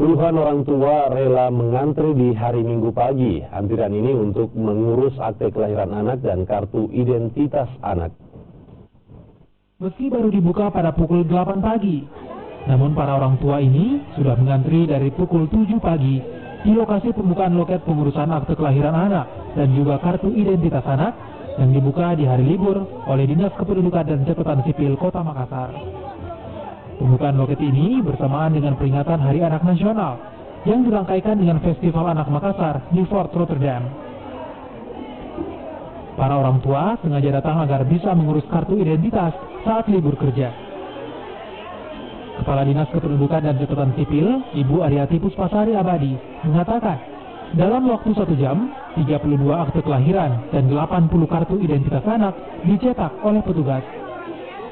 Puluhan orang tua rela mengantri di hari Minggu pagi. Antrian ini untuk mengurus akte kelahiran anak dan kartu identitas anak. Meski baru dibuka pada pukul 8 pagi, namun para orang tua ini sudah mengantri dari pukul 7 pagi di lokasi pembukaan loket pengurusan akte kelahiran anak dan juga kartu identitas anak yang dibuka di hari libur oleh Dinas Kependudukan dan Catatan Sipil Kota Makassar. Pembukaan loket ini bersamaan dengan peringatan Hari Anak Nasional yang dirangkaikan dengan Festival Anak Makassar di Fort Rotterdam. Para orang tua sengaja datang agar bisa mengurus kartu identitas saat libur kerja. Kepala Dinas Kependudukan dan Catatan Sipil, Ibu Aryati Puspasari Abadi, mengatakan dalam waktu 1 jam, 32 akte kelahiran dan 80 kartu identitas anak dicetak oleh petugas.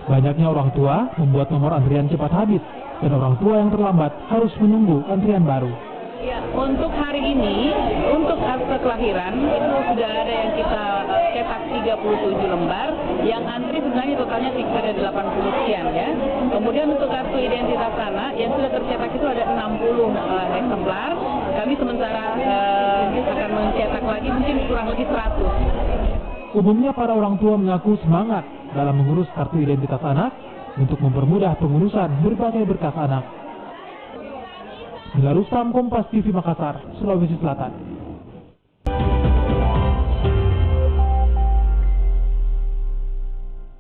Banyaknya orang tua membuat nomor antrian cepat habis, dan orang tua yang terlambat harus menunggu antrian baru. Ya, untuk hari ini, untuk akte kelahiran, itu sudah ada yang kita cetak 37 lembar, yang antri sebenarnya totalnya ada 80 sekian ya. Kemudian untuk kartu identitas anak, yang sudah tercetak itu ada 60 eksemplar, kami sementara akan mencetak lagi mungkin kurang lebih 100. Umumnya para orang tua mengaku semangat dalam mengurus kartu identitas anak untuk mempermudah pengurusan berbagai berkas anak. Rustam, Kompas TV Makassar, Sulawesi Selatan.